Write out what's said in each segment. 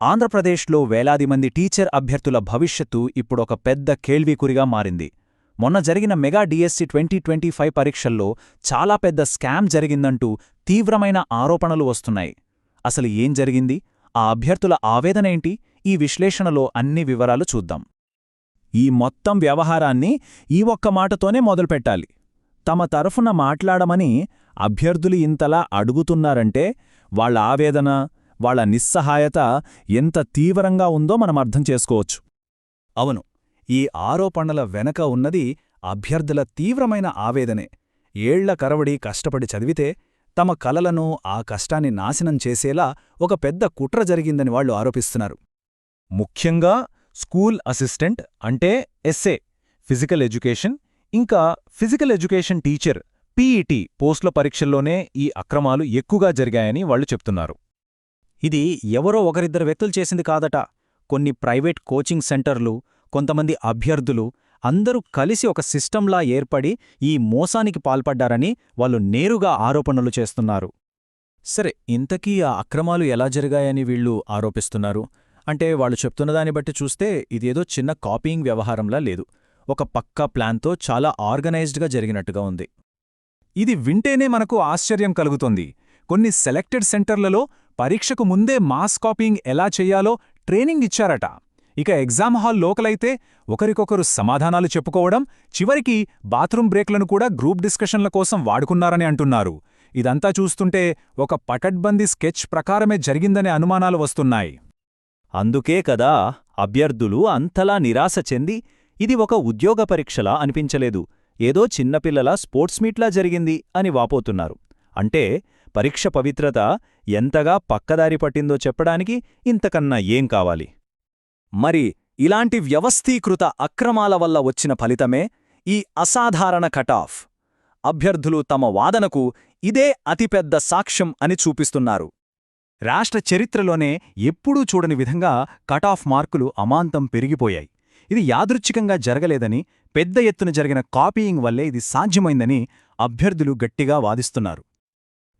ఆంధ్రప్రదేశ్లో వేలాది మంది టీచర్ అభ్యర్థుల భవిష్యత్తు ఇప్పుడొక పెద్ద కేள்వికురిగా మారింది. మొన్న జరిగిన మెగా డిఎస్సి 2025 పరీక్షల్లో చాలా పెద్ద స్కామ్ జరిగిందంటూ తీవ్రమైన ఆరోపణలు వస్తున్నాయి. అసలు ఏం జరిగింది? ఆ అభ్యర్థుల ఆవేదనేంటి? ఈ విశ్లేషణలో అన్ని వివరాలు చూద్దాం. ఈ మొత్తం వ్యవహారాన్ని ఈ ఒక్క మాటతోనే మొదలుపెట్టాలి. తమ తరఫున మాట్లాడమని అభ్యర్థులు ఇంతలా అడుగుతున్నారంటే వాళ్ల ఆవేదన, వాళ్ల నిస్సహాయత ఎంత తీవ్రంగా ఉందో మనం అర్థం చేసుకోవచ్చు. అవును, ఈ ఆరోపణల వెనక ఉన్నది అభ్యర్థుల తీవ్రమైన ఆవేదనే. ఏళ్ల కరవడి కష్టపడి చదివితే తమ కలలను, ఆ కష్టాన్ని నాశనం చేసేలా ఒక పెద్ద కుట్ర జరిగిందని వాళ్లు ఆరోపిస్తున్నారు. ముఖ్యంగా స్కూల్ అసిస్టెంట్ అంటే ఎస్ఏ, ఫిజికల్ ఎడ్యుకేషన్, ఇంకా ఫిజికల్ ఎడ్యుకేషన్ టీచర్ పీఈటీ పోస్టుల పరీక్షల్లోనే ఈ అక్రమాలు ఎక్కువగా జరిగాయని వాళ్లు చెప్తున్నారు. ఇది ఎవరో ఒకరిద్దరు వ్యక్తులు చేసింది కాదట. కొన్ని ప్రైవేట్ కోచింగ్ సెంటర్లు, కొంతమంది అభ్యర్థులు అందరూ కలిసి ఒక సిస్టంలా ఏర్పడి ఈ మోసానికి పాల్పడ్డారని వాళ్ళు నేరుగా ఆరోపణలు చేస్తున్నారు. సరే, ఇంతకీ ఆ అక్రమాలు ఎలా జరిగాయని వీళ్లు ఆరోపిస్తున్నారు? అంటే వాళ్ళు చెప్తున్నదాన్ని బట్టి చూస్తే ఇదేదో చిన్న కాపీయింగ్ వ్యవహారంలా లేదు. ఒక పక్కా ప్లాన్తో చాలా ఆర్గనైజ్డ్గా జరిగినట్టుగా ఉంది. ఇది వింటేనే మనకు ఆశ్చర్యం కలుగుతోంది. కొన్ని సెలెక్టెడ్ సెంటర్లలో పరీక్షకు ముందే మాస్ కాపీయింగ్ ఎలా చెయ్యాలో ట్రైనింగ్ ఇచ్చారట. ఇక ఎగ్జామ్ హాల్ లోకలైతే ఒకరికొకరు సమాధానాలు చెప్పుకోవడం, చివరికి బాత్రూం బ్రేక్లను కూడా గ్రూప్ డిస్కషన్ల కోసం వాడుకున్నారని అంటున్నారు. ఇదంతా చూస్తుంటే ఒక పకడ్బందీ స్కెచ్ ప్రకారమే జరిగిందనే అనుమానాలు వస్తున్నాయి. అందుకే కదా అభ్యర్థులు అంతలా నిరాశ చెంది ఇది ఒక ఉద్యోగ పరీక్షలా అనిపించలేదు, ఏదో చిన్నపిల్లల స్పోర్ట్స్ మీట్లా జరిగింది అని వాపోతున్నారు. అంటే పరీక్ష పవిత్రత ఎంతగా పక్కదారి పట్టిందో చెప్పడానికి ఇంతకన్నా ఏం కావాలి? మరి ఇలాంటి వ్యవస్థీకృత అక్రమాల వల్ల వచ్చిన ఫలితమే ఈ అసాధారణ కటాఫ్. అభ్యర్థులు తమ వాదనకు ఇదే అతిపెద్ద సాక్ష్యం అని చూపిస్తున్నారు. రాష్ట్ర చరిత్రలోనే ఎప్పుడూ చూడని విధంగా కటాఫ్ మార్కులు అమాంతం పెరిగిపోయాయి. ఇది యాదృచ్ఛికంగా జరగలేదని, పెద్ద ఎత్తున జరిగిన కాపీయింగ్ వల్లే ఇది సాధ్యమైందని అభ్యర్థులు గట్టిగా వాదిస్తున్నారు.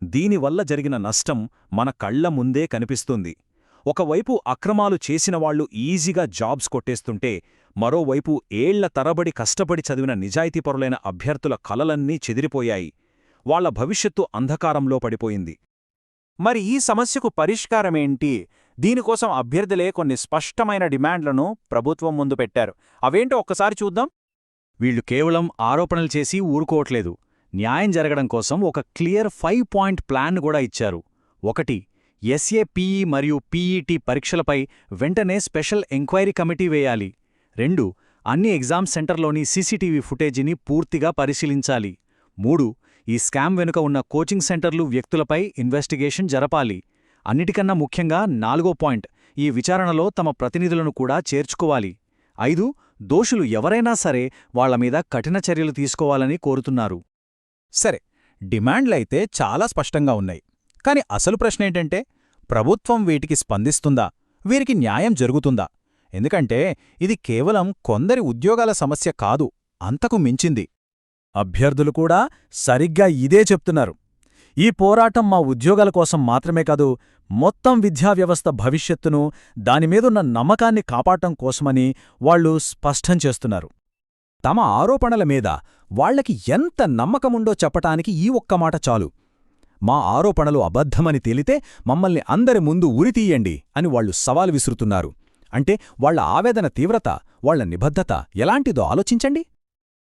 దీనివల్ల జరిగిన నష్టం మన కళ్ల ముందే కనిపిస్తుంది. ఒకవైపు అక్రమాలు చేసినవాళ్లు ఈజీగా జాబ్స్ కొట్టేస్తుంటే, మరోవైపు ఏళ్ల తరబడి కష్టపడి చదివిన నిజాయితీపరులైన అభ్యర్థుల కలలన్నీ చెదిరిపోయాయి. వాళ్ల భవిష్యత్తు అంధకారంలో పడిపోయింది. మరి ఈ సమస్యకు పరిష్కారమేంటి? దీనికోసం అభ్యర్థులే కొన్ని స్పష్టమైన డిమాండ్లను ప్రభుత్వం ముందు పెట్టారు. అవేంటో ఒక్కసారి చూద్దాం. వీళ్లు కేవలం ఆరోపణలు చేసి ఊరుకోవట్లేదు. న్యాయం జరగడం కోసం ఒక క్లియర్ 5-పాయింట్ ప్లాన్ కూడా ఇచ్చారు. 1. ఎస్ఏపీఈ మరియు పీఈటీ పరీక్షలపై వెంటనే స్పెషల్ ఎంక్వైరీ కమిటీ వేయాలి. 2. అన్ని ఎగ్జామ్ సెంటర్లోని సీసీటీవీ ఫుటేజీని పూర్తిగా పరిశీలించాలి. 3. ఈ స్కామ్ వెనుక ఉన్న కోచింగ్ సెంటర్లు, వ్యక్తులపై ఇన్వెస్టిగేషన్ జరపాలి. అన్నిటికన్నా ముఖ్యంగా 4వ పాయింట్, ఈ విచారణలో తమ ప్రతినిధులను కూడా చేర్చుకోవాలి. 5. దోషులు ఎవరైనా సరే వాళ్లమీద కఠిన చర్యలు తీసుకోవాలని కోరుతున్నారు. సరే, డిమాండ్లైతే చాలా స్పష్టంగా ఉన్నాయి. కాని అసలు ప్రశ్నేంటంటే, ప్రభుత్వం వీటికి స్పందిస్తుందా? వీరికి న్యాయం జరుగుతుందా? ఎందుకంటే ఇది కేవలం కొందరి ఉద్యోగాల సమస్య కాదు, అంతకు మించింది. అభ్యర్థులు కూడా సరిగ్గా ఇదే చెప్తున్నారు. ఈ పోరాటం మా ఉద్యోగాల కోసం మాత్రమే కాదు, మొత్తం విద్యావ్యవస్థ భవిష్యత్తును, దానిమీదున్న నమ్మకాన్ని కాపాడటం కోసమని వాళ్లు స్పష్టం చేస్తున్నారు. తమ ఆరోపణల మీద వాళ్లకి ఎంత నమ్మకముండో చెప్పటానికి ఈ ఒక్క మాట చాలు. మా ఆరోపణలు అబద్ధమని తేలితే మమ్మల్ని అందరి ముందు ఉరితీయండి అని వాళ్లు సవాలు విసురుతున్నారు. అంటే వాళ్ల ఆవేదన తీవ్రత, వాళ్ల నిబద్ధత ఎలాంటిదో ఆలోచించండి.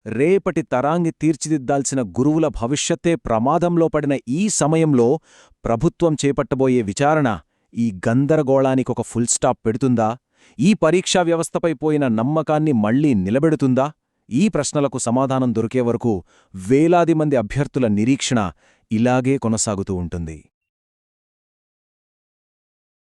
రేపటి తరాన్ని తీర్చిదిద్దాల్సిన గురువుల భవిష్యత్తే ప్రమాదంలో పడిన ఈ సమయంలో ప్రభుత్వం చేపట్టబోయే విచారణ ఈ గందరగోళానికొక ఫుల్ స్టాప్ పెడుతుందా? ఈ పరీక్షా వ్యవస్థపై పోయిన నమ్మకాన్ని మళ్లీ నిలబెడుతుందా? ఈ ప్రశ్నలకు సమాధానం దొరికే వరకు వేలాది మంది అభ్యర్థుల నిరీక్షణ ఇలాగే కొనసాగుతూ ఉంటుంది.